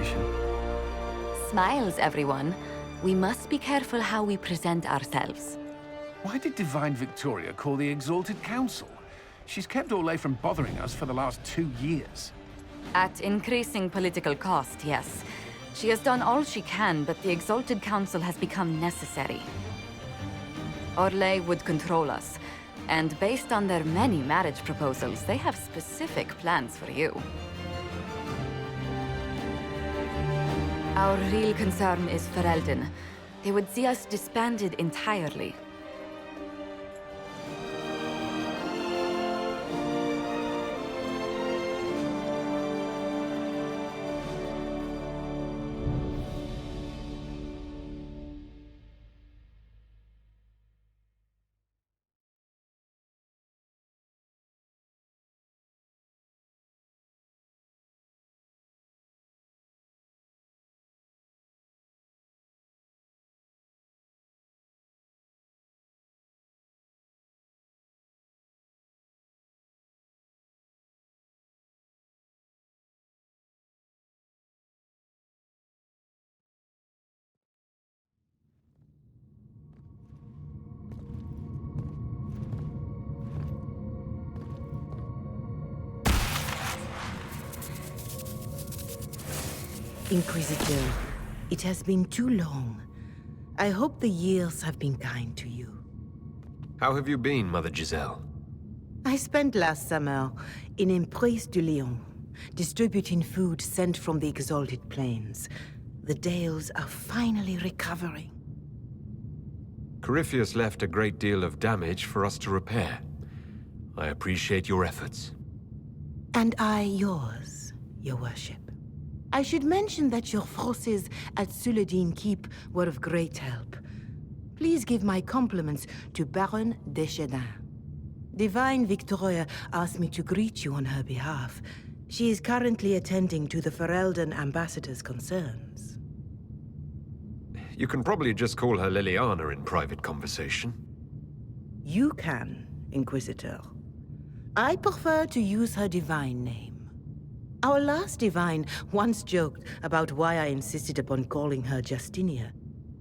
Inquisition. Smiles, everyone. We must be careful how we present ourselves. Why did Divine Victoria call the Exalted Council? She's kept Orlais from bothering us for the last 2 years. At increasing political cost, yes. She has done all she can, but the Exalted Council has become necessary. Orlais would control us, and based on their many marriage proposals, they have specific plans for you. Our real concern is Ferelden. They would see us disbanded entirely. Inquisitor, it has been too long. I hope the years have been kind to you. How have you been, Mother Giselle? I spent last summer in Emprise de Lyon, distributing food sent from the Exalted Plains. The Dales are finally recovering. Corypheus left a great deal of damage for us to repair. I appreciate your efforts. And I yours, Your Worship. I should mention that your forces at Suladin Keep were of great help. Please give my compliments to Baron Deschedin. Divine Victoria asked me to greet you on her behalf. She is currently attending to the Ferelden ambassador's concerns. You can probably just call her Liliana in private conversation. You can, Inquisitor. I prefer to use her divine name. Our last divine once joked about why I insisted upon calling her Justinia.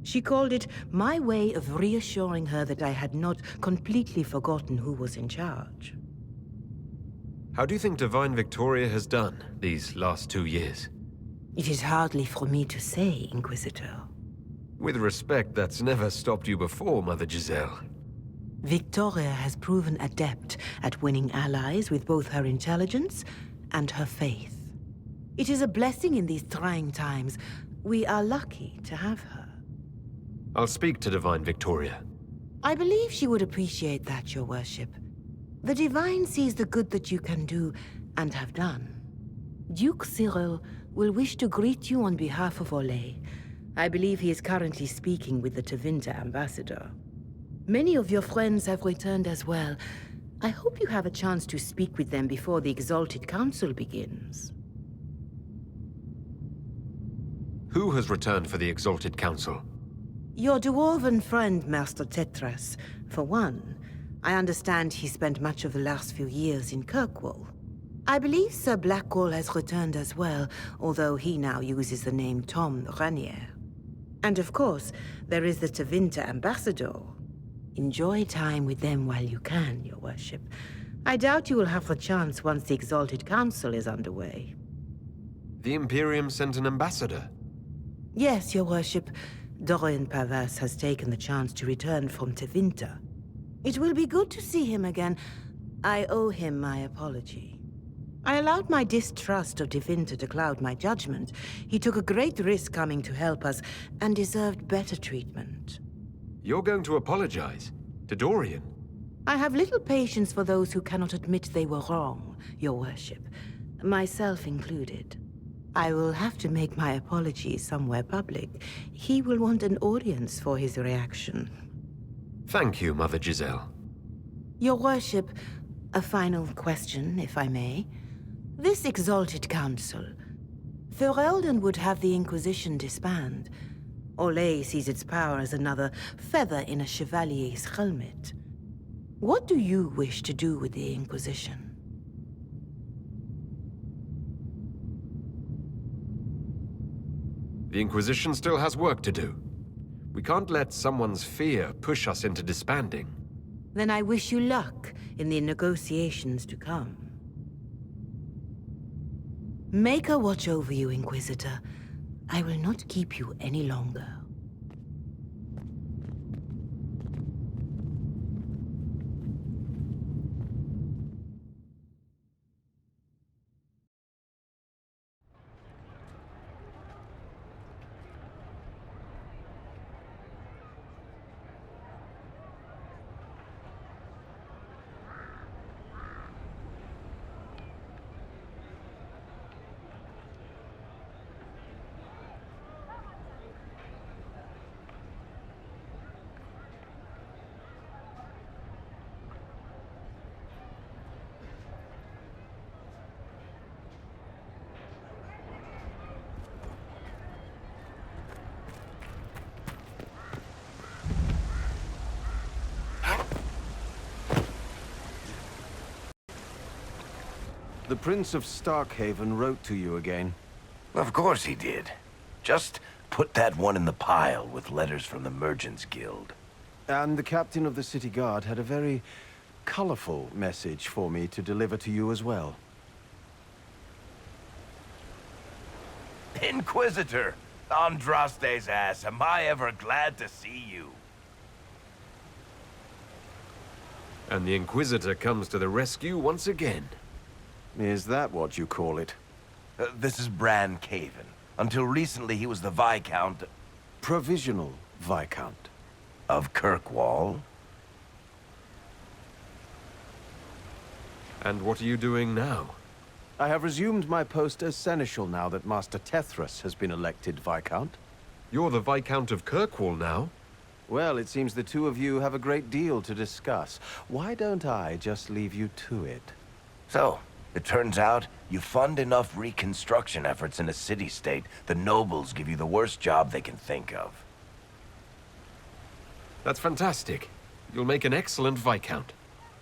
She called it my way of reassuring her that I had not completely forgotten who was in charge. How do you think Divine Victoria has done these last 2 years? It is hardly for me to say, Inquisitor. With respect, that's never stopped you before, Mother Giselle. Victoria has proven adept at winning allies with both her intelligence and her faith. It is a blessing in these trying times. We are lucky to have her. I'll speak to Divine Victoria. I believe she would appreciate that, Your Worship. The Divine sees the good that you can do and have done. Duke Cyril will wish to greet you on behalf of Orlais. I believe he is currently speaking with the Tevinter ambassador. Many of your friends have returned as well. I hope you have a chance to speak with them before the Exalted Council begins. Who has returned for the Exalted Council? Your dwarven friend, Master Tetras. For one, I understand he spent much of the last few years in Kirkwall. I believe Sir Blackwall has returned as well, although he now uses the name Tom Ranier. And of course, there is the Tevinter ambassador. Enjoy time with them while you can, Your Worship. I doubt you will have the chance once the Exalted Council is underway. The Imperium sent an ambassador. Yes, Your Worship. Dorian Pavas has taken the chance to return from Tevinter. It will be good to see him again. I owe him my apology. I allowed my distrust of Tevinter to cloud my judgment. He took a great risk coming to help us, and deserved better treatment. You're going to apologize? To Dorian? I have little patience for those who cannot admit they were wrong, Your Worship. Myself included. I will have to make my apologies somewhere public. He will want an audience for his reaction. Thank you, Mother Giselle. Your Worship, a final question, if I may. This Exalted Council. Ferelden would have the Inquisition disband. Orlais sees its power as another feather in a chevalier's helmet. What do you wish to do with the Inquisition? The Inquisition still has work to do. We can't let someone's fear push us into disbanding. Then I wish you luck in the negotiations to come. Maker watch over you, Inquisitor. I will not keep you any longer. The Prince of Starkhaven wrote to you again. Of course he did. Just put that one in the pile with letters from the Merchants Guild. And the captain of the city guard had a very colorful message for me to deliver to you as well. Inquisitor! Andraste's ass, am I ever glad to see you. And the Inquisitor comes to the rescue once again. Is that what you call it? This is Bran Caven. Until recently, he was the Viscount Provisional Viscount. of Kirkwall. And what are you doing now? I have resumed my post as Seneschal now that Master Tethras has been elected Viscount. You're the Viscount of Kirkwall now? Well, it seems the two of you have a great deal to discuss. Why don't I just leave you to it? So, it turns out you fund enough reconstruction efforts in a city-state, the nobles give you the worst job they can think of. That's fantastic. You'll make an excellent Viscount.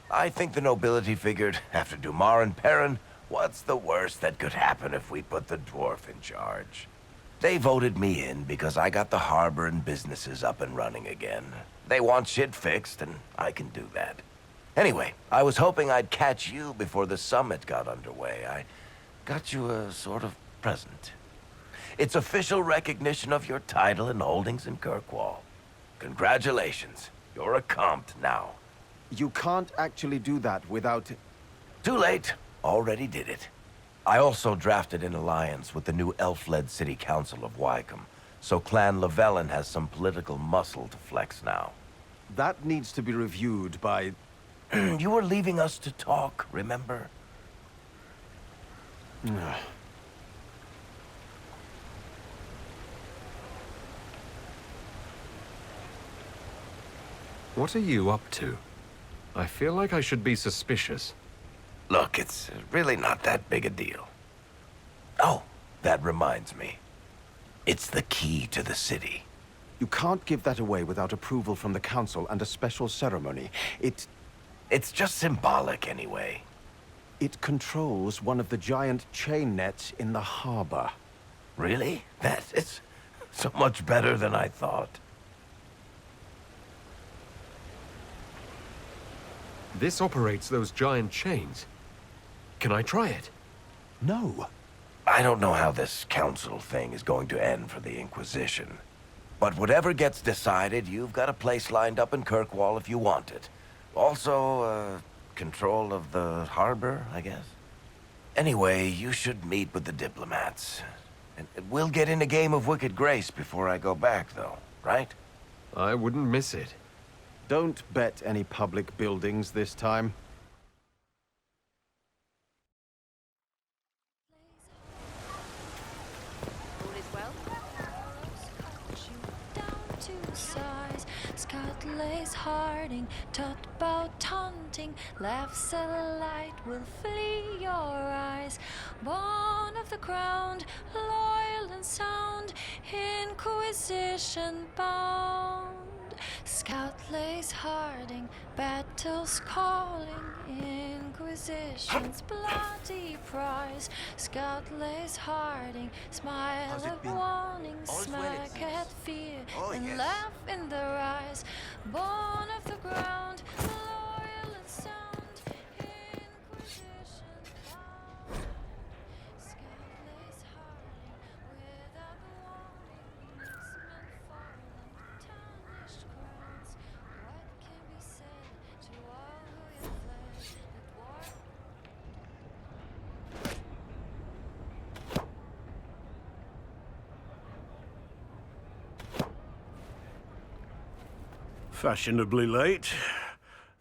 I think the nobility figured, after Dumar and Perrin, what's the worst that could happen if we put the dwarf in charge? They voted me in because I got the harbor and businesses up and running again. They want shit fixed, and I can do that. Anyway, I was hoping I'd catch you before the summit got underway. I got you a sort of present. It's official recognition of your title and holdings in Kirkwall. Congratulations. You're a compt now. You can't actually do that without... Too late. Already did it. I also drafted an alliance with the new elf-led city council of Wycombe, so Clan Llewellyn has some political muscle to flex now. That needs to be reviewed by... You were leaving us to talk, remember? What are you up to? I feel like I should be suspicious. Look, it's really not that big a deal. Oh, that reminds me. It's the key to the city. You can't give that away without approval from the council and a special ceremony. It's just symbolic anyway. It controls one of the giant chain nets in the harbor. Really? That is so much better than I thought. This operates those giant chains. Can I try it? No. I don't know how this council thing is going to end for the Inquisition. But whatever gets decided, you've got a place lined up in Kirkwall if you want it. Also, control of the harbor, I guess. Anyway, you should meet with the diplomats. And we'll get in a game of Wicked Grace before I go back, though, right? I wouldn't miss it. Don't bet any public buildings this time. Lays Harding taught about taunting, laughs a light will flee your eyes. Born of the ground, loyal and sound, Inquisition bound. Scout lays harding, battles calling, Inquisition's bloody prize. Scout lays harding, smile of warning, smirk at fear, and laugh in their eyes. Born of the ground, loyal and sound, Inquisition bound. Scout lays harding, without warning, men fallen, tarnished crowns. What can be said to all who have fled that war? Fashionably late.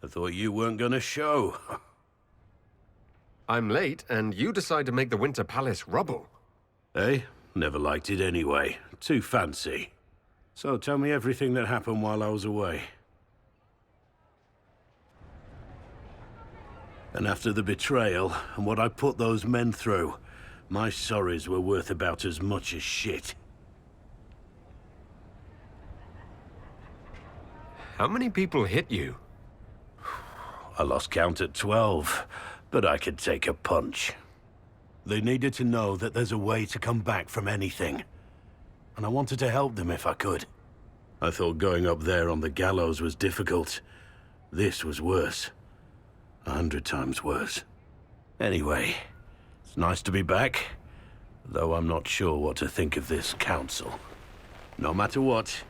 I thought you weren't gonna show. I'm late, and you decide to make the Winter Palace rubble. Eh? Never liked it anyway. Too fancy. So tell me everything that happened while I was away. And after the betrayal, and what I put those men through, my sorries were worth about as much as shit. How many people hit you? I lost count at 12, but I could take a punch. They needed to know that there's a way to come back from anything. And I wanted to help them if I could. I thought going up there on the gallows was difficult. This was worse. 100 times worse. Anyway, it's nice to be back, though I'm not sure what to think of this council. No matter what,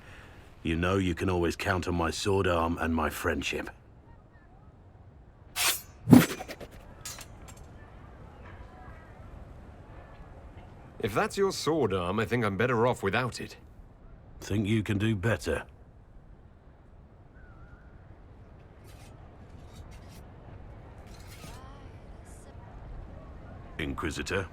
you know you can always count on my sword arm and my friendship. If that's your sword arm, I think I'm better off without it. Think you can do better? Inquisitor?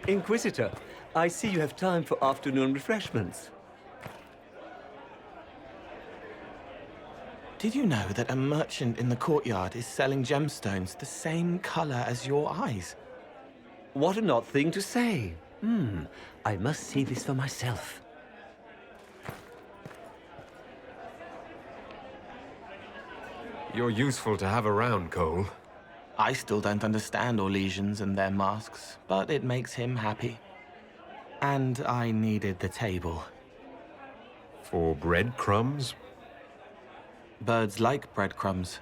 Inquisitor, I see you have time for afternoon refreshments. Did you know that a merchant in the courtyard is selling gemstones the same color as your eyes? What an odd thing to say. I must see this for myself. You're useful to have around, Cole. I still don't understand Orlesians and their masks, but it makes him happy. And I needed the table. For breadcrumbs? Birds like breadcrumbs.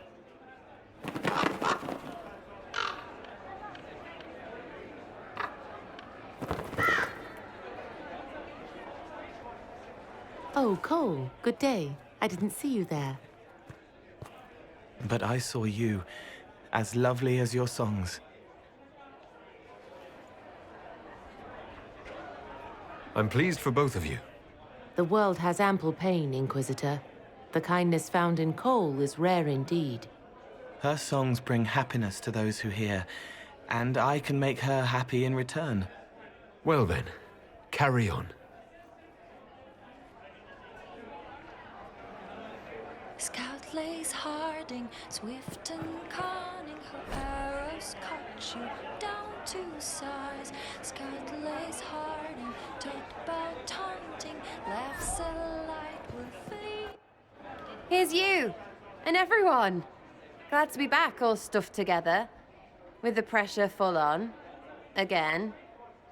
Oh, Cole, good day. I didn't see you there. But I saw you, as lovely as your songs. I'm pleased for both of you. The world has ample pain, Inquisitor. The kindness found in Cole is rare indeed. Her songs bring happiness to those who hear, and I can make her happy in return. Well then, carry on. Scout lays harding, swift and cunning, her arrows cut you down to size. Scout lays harding, talked about taunting, laughs a light will flee. Here's you, and everyone. Glad to be back, all stuffed together. With the pressure full on. Again.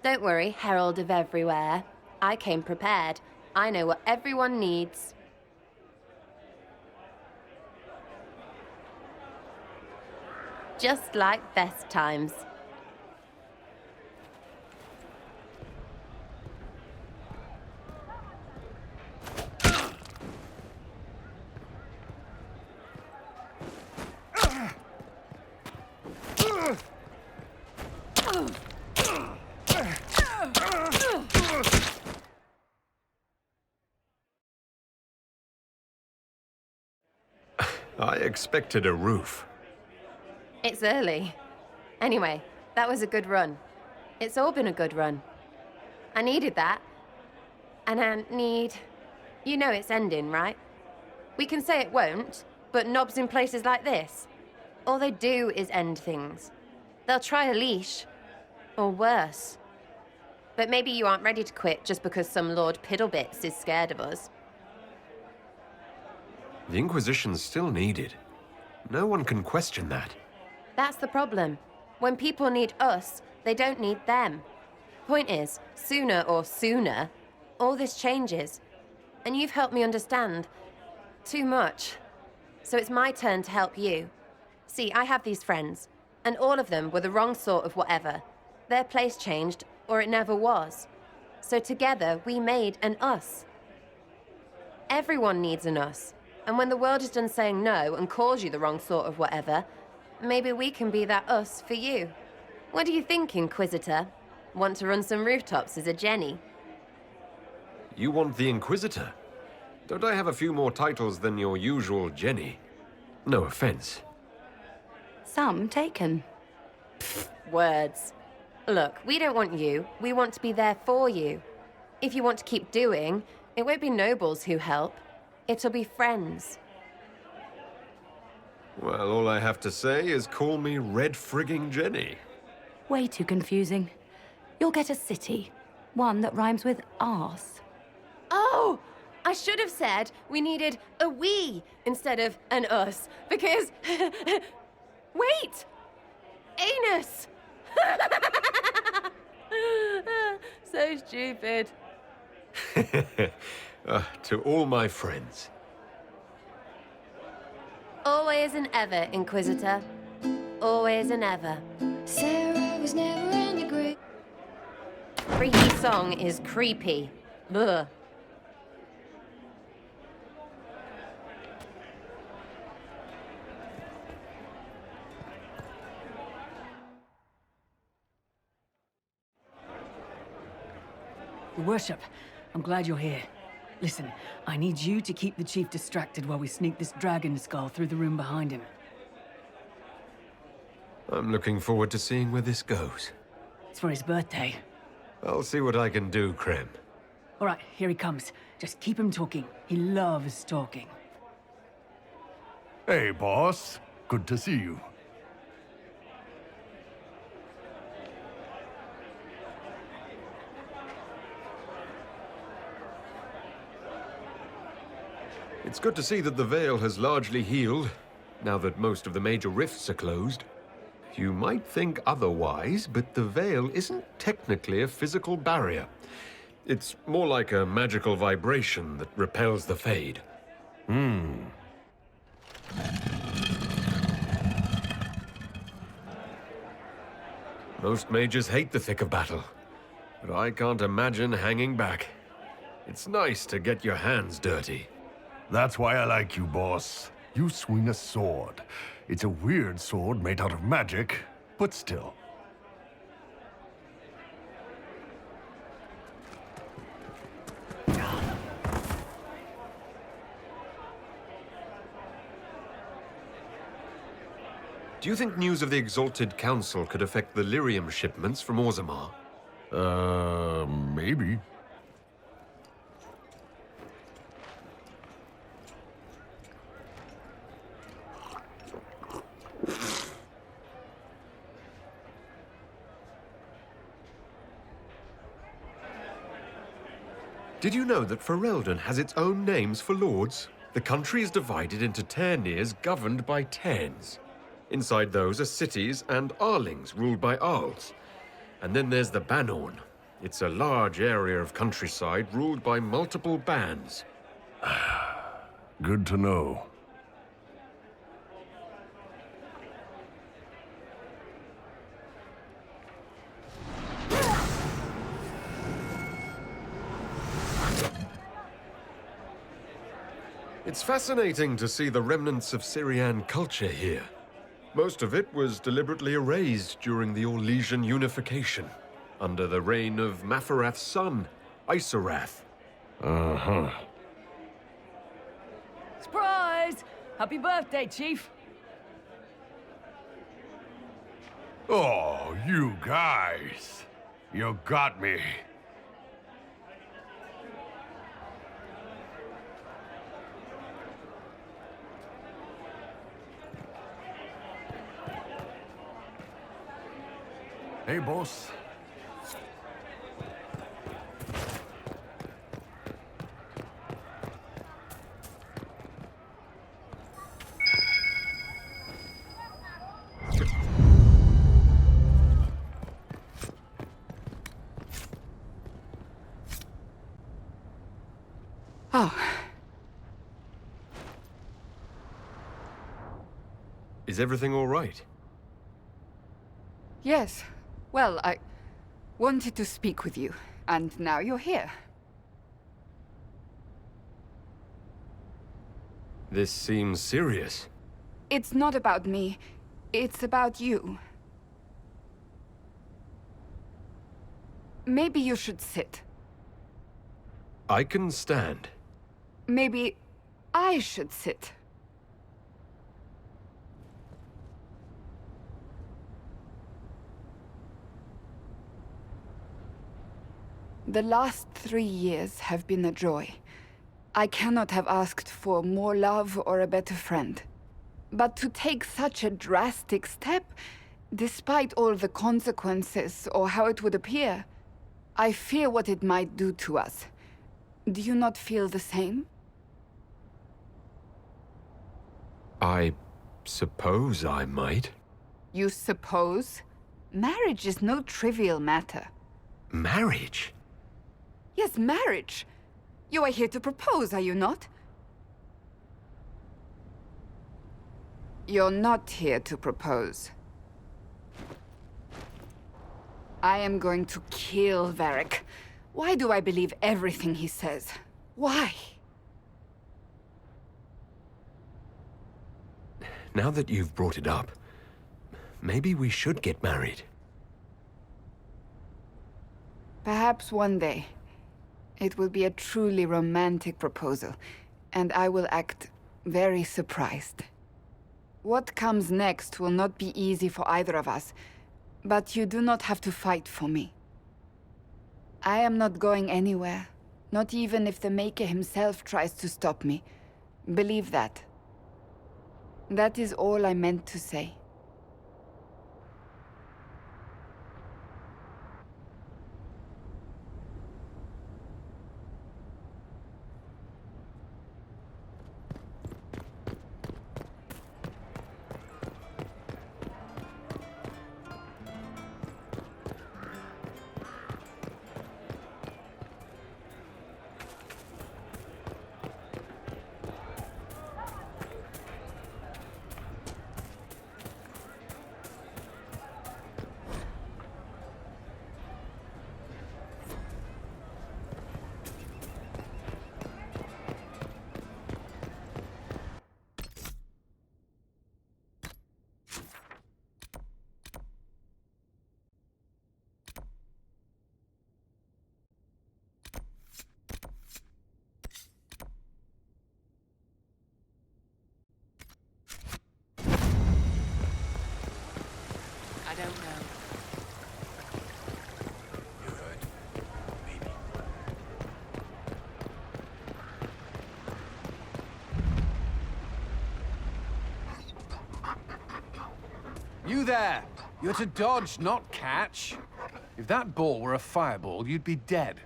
Don't worry, Herald of Everywhere. I came prepared. I know what everyone needs. Just like best times. I expected a roof. It's early. Anyway, that was a good run. It's all been a good run. I needed that. And I need... You know it's ending, right? We can say it won't, but knobs in places like this. All they do is end things. They'll try a leash. Or worse. But maybe you aren't ready to quit just because some Lord Piddlebits is scared of us. The Inquisition's still needed. No one can question that. That's the problem. When people need us, they don't need them. Point is, sooner, all this changes. And you've helped me understand too much. So it's my turn to help you. See, I have these friends, and all of them were the wrong sort of whatever. Their place changed, or it never was. So together, we made an us. Everyone needs an us. And when the world is done saying no and calls you the wrong sort of whatever, maybe we can be that us for you. What do you think, Inquisitor? Want to run some rooftops as a Jenny? You want the Inquisitor? Don't I have a few more titles than your usual Jenny? No offense. Some taken. Words. Look, we don't want you. We want to be there for you. If you want to keep doing, it won't be nobles who help. It'll be friends. Well, all I have to say is call me Red Frigging Jenny. Way too confusing. You'll get a city. One that rhymes with arse. Oh! I should have said we needed a we instead of an us, because... Wait! Anus! So stupid. To all my friends. Always and ever, Inquisitor. Always and ever. Sarah was never in the group. Creepy song is creepy. Ugh. Your Worship, I'm glad you're here. Listen, I need you to keep the Chief distracted while we sneak this dragon skull through the room behind him. I'm looking forward to seeing where this goes. It's for his birthday. I'll see what I can do, Krem. All right, here he comes. Just keep him talking. He loves talking. Hey, boss. Good to see you. It's good to see that the Veil has largely healed, now that most of the major rifts are closed. You might think otherwise, but the Veil isn't technically a physical barrier. It's more like a magical vibration that repels the Fade. Most mages hate the thick of battle, but I can't imagine hanging back. It's nice to get your hands dirty. That's why I like you, boss. You swing a sword. It's a weird sword made out of magic, but still. Do you think news of the Exalted Council could affect the lyrium shipments from Orzammar? Maybe. Did you know that Ferelden has its own names for lords? The country is divided into Ternirs governed by Terns. Inside those are cities and Arlings ruled by Arls. And then there's the Banorn. It's a large area of countryside ruled by multiple bands. Good to know. It's fascinating to see the remnants of Syrian culture here. Most of it was deliberately erased during the Orlesian unification, under the reign of Mafarath's son, Isarath. Surprise! Happy birthday, Chief! Oh, you guys. You got me. Hey, boss. Oh. Is everything all right? Yes. Well, I wanted to speak with you, and now you're here. This seems serious. It's not about me. It's about you. Maybe you should sit. I can stand. Maybe I should sit. The last 3 years have been a joy. I cannot have asked for more love or a better friend. But to take such a drastic step, despite all the consequences or how it would appear, I fear what it might do to us. Do you not feel the same? I suppose I might. You suppose? Marriage is no trivial matter. Marriage? Yes, marriage. You are here to propose, are you not? You're not here to propose. I am going to kill Varric. Why do I believe everything he says? Why? Now that you've brought it up, maybe we should get married. Perhaps one day. It will be a truly romantic proposal, and I will act very surprised. What comes next will not be easy for either of us, but you do not have to fight for me. I am not going anywhere, not even if the Maker himself tries to stop me. Believe that. That is all I meant to say. I don't know. You heard? Maybe. You there! You're to dodge, not catch. If that ball were a fireball, you'd be dead.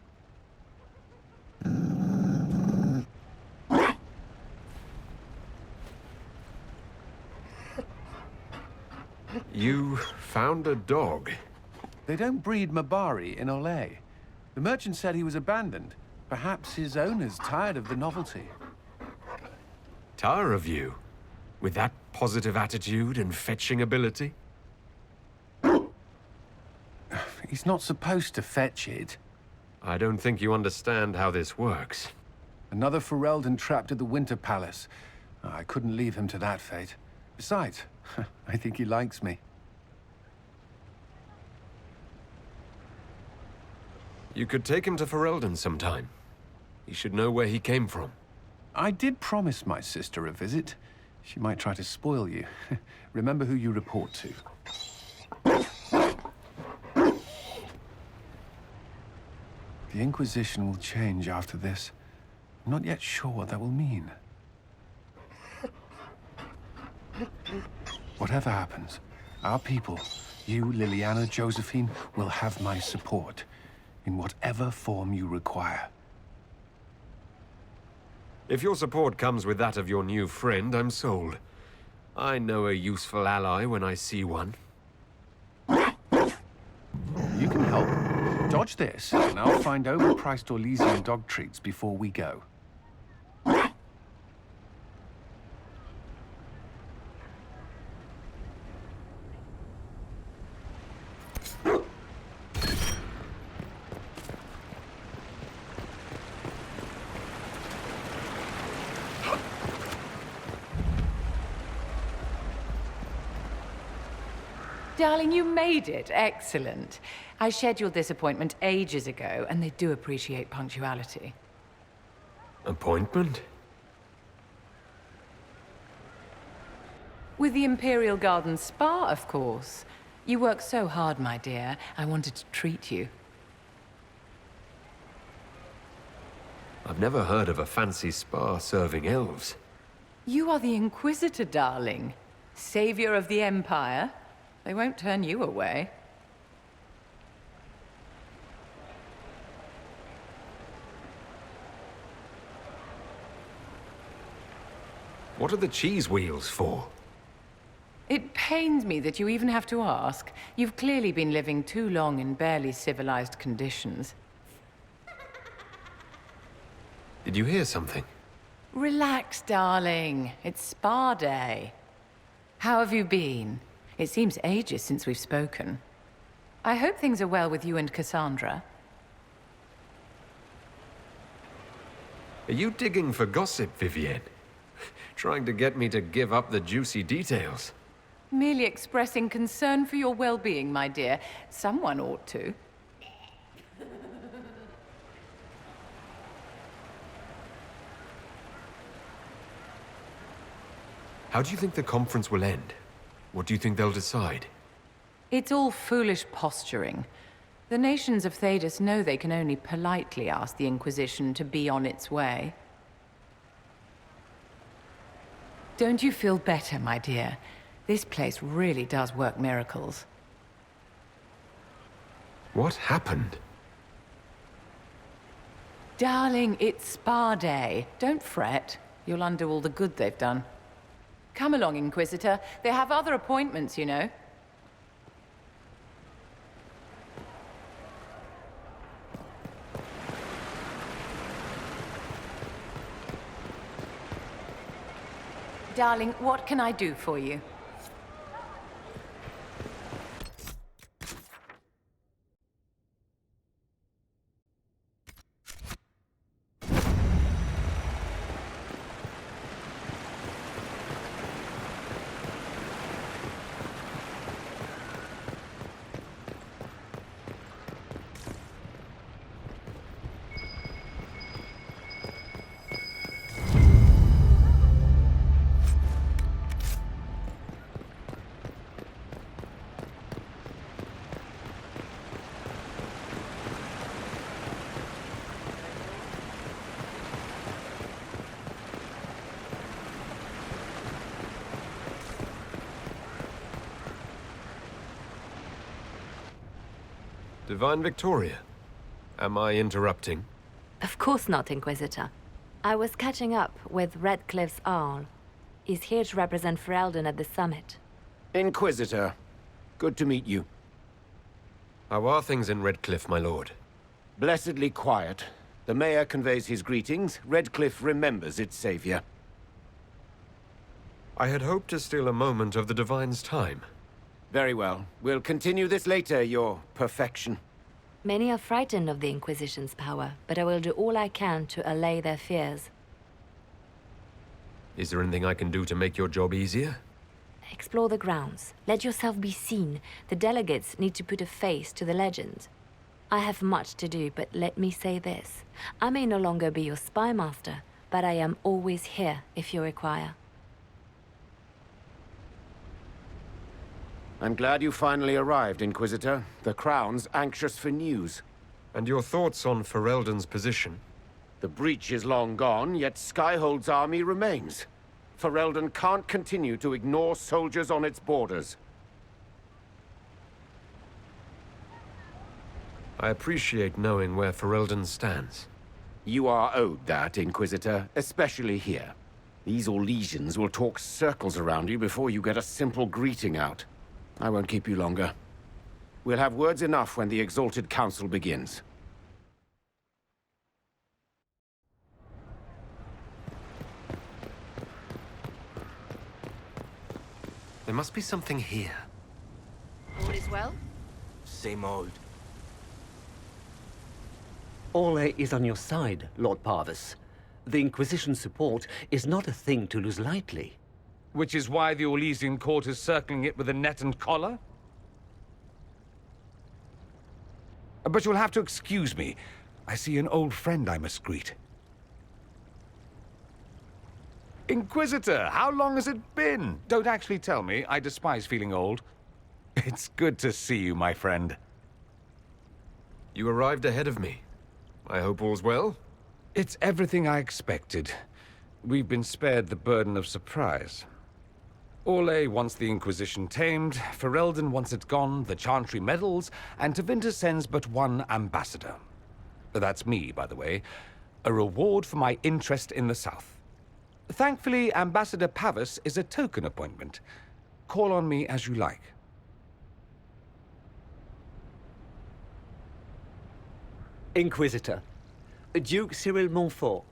You found a dog? They don't breed Mabari in Olay. The merchant said he was abandoned. Perhaps his owner's tired of the novelty. Tire of you? With that positive attitude and fetching ability? He's not supposed to fetch it. I don't think you understand how this works. Another Ferelden trapped at the Winter Palace. I couldn't leave him to that fate. Besides, I think he likes me. You could take him to Ferelden sometime. He should know where he came from. I did promise my sister a visit. She might try to spoil you. Remember who you report to. The Inquisition will change after this. I'm not yet sure what that will mean. Whatever happens, our people You, Liliana, Josephine, will have my support in whatever form you require. If your support comes with that of your new friend, I'm sold. I know a useful ally when I see one. You can help. Dodge this, and I'll find overpriced Orlesian dog treats before we go. Darling, you made it. Excellent. I scheduled this appointment ages ago, and they do appreciate punctuality. Appointment? With the Imperial Garden Spa, of course. You work so hard, my dear. I wanted to treat you. I've never heard of a fancy spa serving elves. You are the Inquisitor, darling. Savior of the Empire. They won't turn you away. What are the cheese wheels for? It pains me that you even have to ask. You've clearly been living too long in barely civilized conditions. Did you hear something? Relax, darling. It's spa day. How have you been? It seems ages since we've spoken. I hope things are well with you and Cassandra. Are you digging for gossip, Vivienne? Trying to get me to give up the juicy details? Merely expressing concern for your well-being, my dear. Someone ought to. How do you think the conference will end? What do you think they'll decide? It's all foolish posturing. The nations of Thedas know they can only politely ask the Inquisition to be on its way. Don't you feel better, my dear? This place really does work miracles. What happened? Darling, it's spa day. Don't fret. You'll undo all the good they've done. Come along, Inquisitor. They have other appointments, you know. Darling, what can I do for you? Divine Victoria, am I interrupting? Of course not, Inquisitor. I was catching up with Redcliffe's Arl. He's here to represent Ferelden at the summit. Inquisitor, good to meet you. How are things in Redcliffe, my lord? Blessedly quiet. The mayor conveys his greetings. Redcliffe remembers its savior. I had hoped to steal a moment of the Divine's time. Very well. We'll continue this later, your perfection. Many are frightened of the Inquisition's power, but I will do all I can to allay their fears. Is there anything I can do to make your job easier? Explore the grounds. Let yourself be seen. The delegates need to put a face to the legend. I have much to do, but let me say this. I may no longer be your spy master, but I am always here if you require. I'm glad you finally arrived, Inquisitor. The Crown's anxious for news. And your thoughts on Ferelden's position? The breach is long gone, yet Skyhold's army remains. Ferelden can't continue to ignore soldiers on its borders. I appreciate knowing where Ferelden stands. You are owed that, Inquisitor, especially here. These Orlesians will talk circles around you before you get a simple greeting out. I won't keep you longer. We'll have words enough when the Exalted Council begins. There must be something here. All is well? Same old. Orlais is on your side, Lord Parvis. The Inquisition's support is not a thing to lose lightly. Which is why the Orlesian court is circling it with a net and collar? But you'll have to excuse me. I see an old friend I must greet. Inquisitor, how long has it been? Don't actually tell me. I despise feeling old. It's good to see you, my friend. You arrived ahead of me. I hope all's well? It's everything I expected. We've been spared the burden of surprise. Orlais wants the Inquisition tamed, Ferelden wants it gone, the Chantry meddles, and Tevinter sends but one ambassador. That's me, by the way. A reward for my interest in the South. Thankfully, Ambassador Pavis is a token appointment. Call on me as you like. Inquisitor, Duke Cyril Montfort,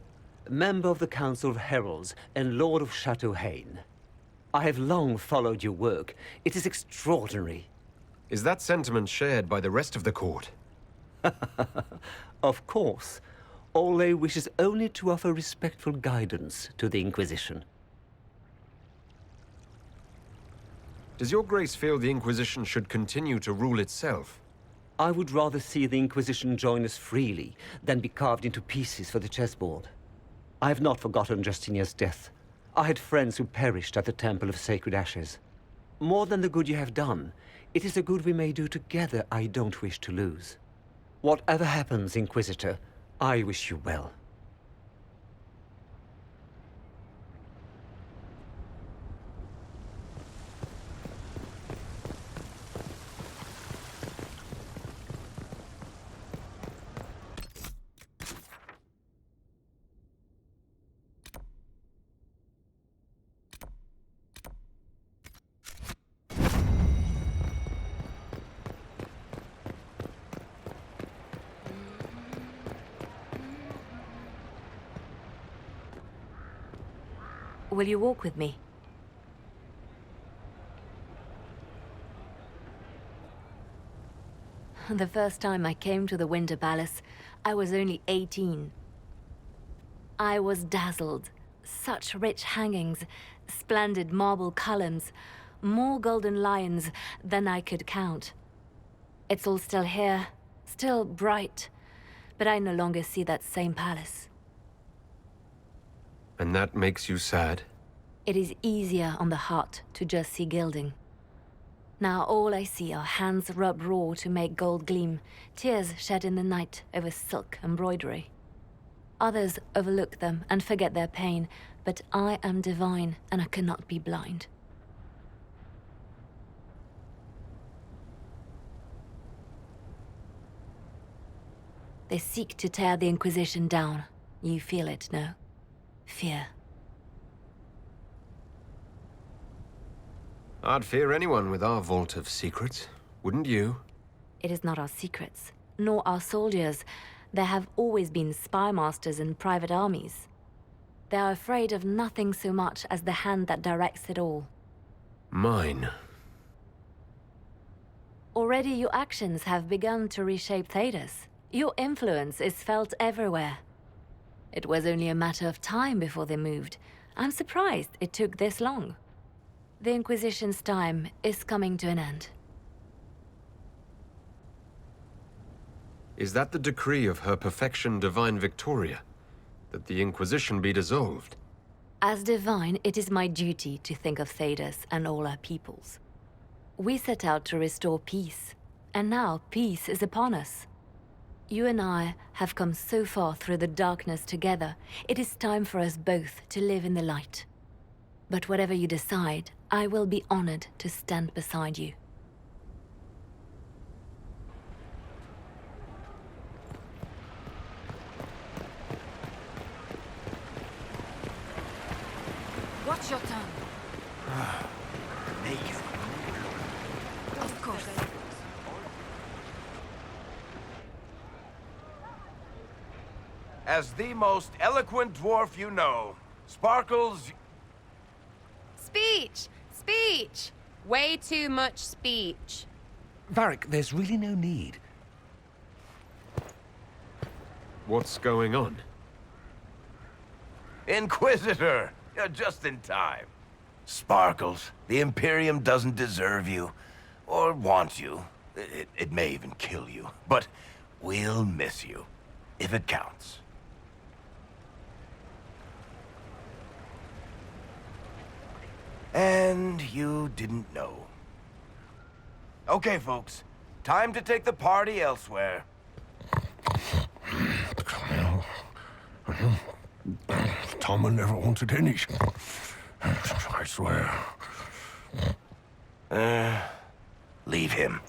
member of the Council of Heralds and Lord of Chateau Haine. I have long followed your work. It is extraordinary. Is that sentiment shared by the rest of the court? Of course. Orlais wishes only to offer respectful guidance to the Inquisition. Does your grace feel the Inquisition should continue to rule itself? I would rather see the Inquisition join us freely than be carved into pieces for the chessboard. I have not forgotten Justinia's death. I had friends who perished at the Temple of Sacred Ashes. More than the good you have done, it is the good we may do together I don't wish to lose. Whatever happens, Inquisitor, I wish you well. Will you walk with me? The first time I came to the Winter Palace, I was only 18. I was dazzled. Such rich hangings, splendid marble columns, more golden lions than I could count. It's all still here, still bright, but I no longer see that same palace. And that makes you sad? It is easier on the heart to just see gilding. Now all I see are hands rubbed raw to make gold gleam, tears shed in the night over silk embroidery. Others overlook them and forget their pain, but I am divine and I cannot be blind. They seek to tear the Inquisition down. You feel it, no? Fear. I'd fear anyone with our vault of secrets, wouldn't you? It is not our secrets, nor our soldiers. There have always been spy masters and private armies. They are afraid of nothing so much as the hand that directs it all. Mine. Already your actions have begun to reshape Thedas. Your influence is felt everywhere. It was only a matter of time before they moved. I'm surprised it took this long. The Inquisition's time is coming to an end. Is that the decree of Her Perfection Divine Victoria? That the Inquisition be dissolved? As divine, it is my duty to think of Thedas and all our peoples. We set out to restore peace, and now peace is upon us. You and I have come so far through the darkness together, it is time for us both to live in the light. But whatever you decide, I will be honored to stand beside you. as the most eloquent dwarf you know. Sparkles... Speech! Speech! Way too much speech. Varric, there's really no need. What's going on? Inquisitor! You're just in time. Sparkles, the Imperium doesn't deserve you. Or want you. It may even kill you. But we'll miss you. If it counts. And you didn't know. Okay, folks. Time to take the party elsewhere. Tama never wanted any. I swear. Leave him.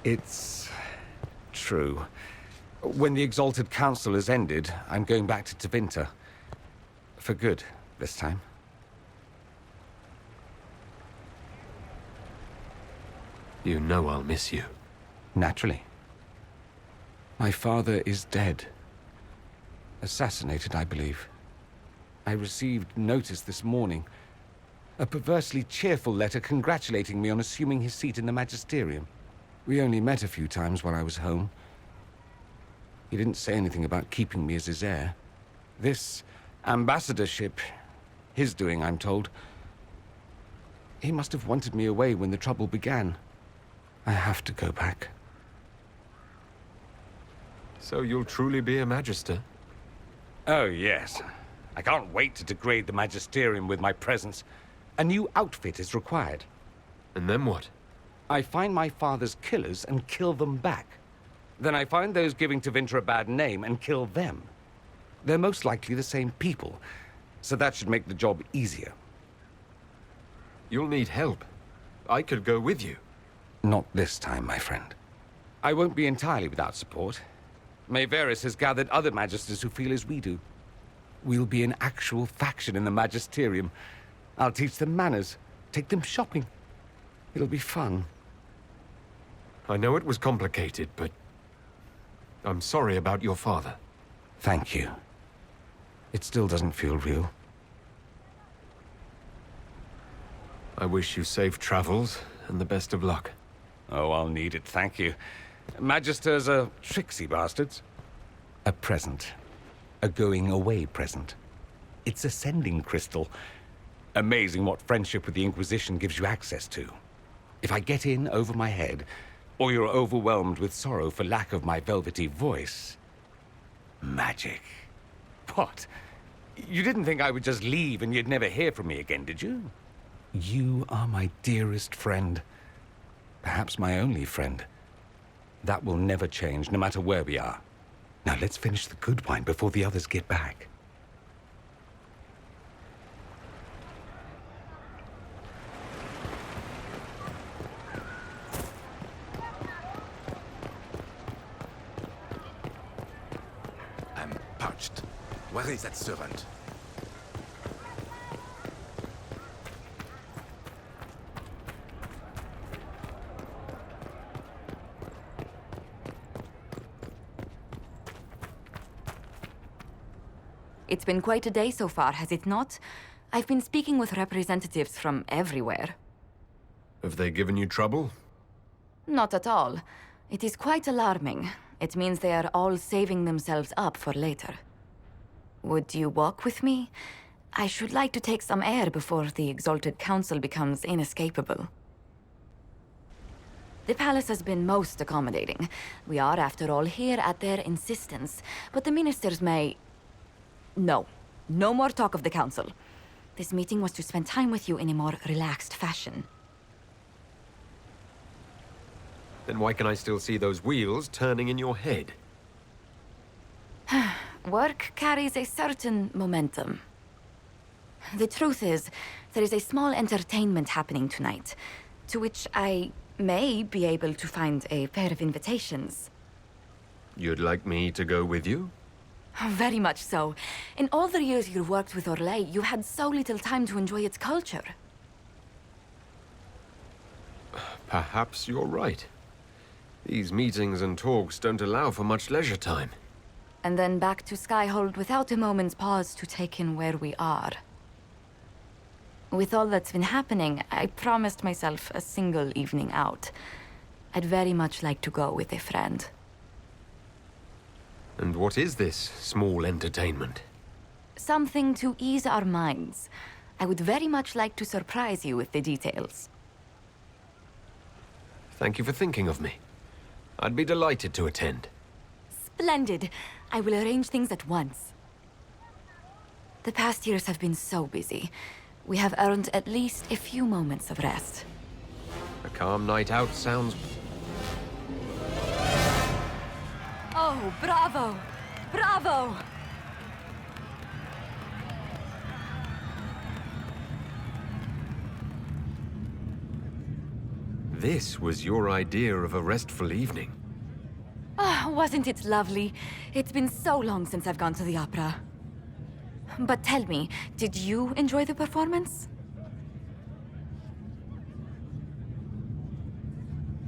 It's true. When the Exalted Council has ended, I'm going back to Tevinter. For good, this time. You know I'll miss you. Naturally. My father is dead. Assassinated, I believe. I received notice this morning. A perversely cheerful letter congratulating me on assuming his seat in the Magisterium. We only met a few times while I was home. He didn't say anything about keeping me as his heir. This ambassadorship, his doing, I'm told. He must have wanted me away when the trouble began. I have to go back. So you'll truly be a Magister? Oh, yes. I can't wait to degrade the Magisterium with my presence. A new outfit is required. And then what? I find my father's killers and kill them back. Then I find those giving Tevinter a bad name and kill them. They're most likely the same people, so that should make the job easier. You'll need help. I could go with you. Not this time, my friend. I won't be entirely without support. Maevaris has gathered other Magisters who feel as we do. We'll be an actual faction in the Magisterium. I'll teach them manners, take them shopping. It'll be fun. I know it was complicated, but I'm sorry about your father. Thank you. It still doesn't feel real. I wish you safe travels and the best of luck. Oh, I'll need it, thank you. Magisters are tricksy bastards. A present. A going-away present. It's a sending crystal. Amazing what friendship with the Inquisition gives you access to. If I get in over my head, or you're overwhelmed with sorrow for lack of my velvety voice... magic. What? You didn't think I would just leave and you'd never hear from me again, did you? You are my dearest friend. Perhaps my only friend. That will never change, no matter where we are. Now let's finish the good wine before the others get back. I'm parched. Where is that servant? It's been quite a day so far, has it not? I've been speaking with representatives from everywhere. Have they given you trouble? Not at all. It is quite alarming. It means they are all saving themselves up for later. Would you walk with me? I should like to take some air before the Exalted Council becomes inescapable. The palace has been most accommodating. We are, after all, here at their insistence, but the ministers may... No. No more talk of the council. This meeting was to spend time with you in a more relaxed fashion. Then why can I still see those wheels turning in your head? Work carries a certain momentum. The truth is, there is a small entertainment happening tonight, to which I may be able to find a pair of invitations. You'd like me to go with you? Very much so. In all the years you worked with Orlais, you had so little time to enjoy its culture. Perhaps you're right. These meetings and talks don't allow for much leisure time. And then back to Skyhold without a moment's pause to take in where we are. With all that's been happening, I promised myself a single evening out. I'd very much like to go with a friend. And what is this small entertainment? Something to ease our minds. I would very much like to surprise you with the details. Thank you for thinking of me. I'd be delighted to attend. Splendid. I will arrange things at once. The past years have been so busy. We have earned at least a few moments of rest. A calm night out sounds... Oh, bravo! Bravo! This was your idea of a restful evening. Ah, wasn't it lovely? It's been so long since I've gone to the opera. But tell me, did you enjoy the performance?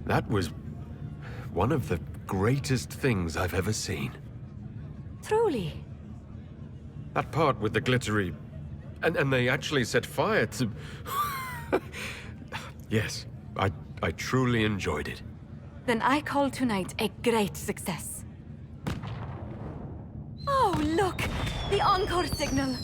That was one of the greatest things I've ever seen. Truly. That part with the glittery... And they actually set fire to... Yes, I truly enjoyed it. Then I call tonight a great success. Oh, look! The encore signal!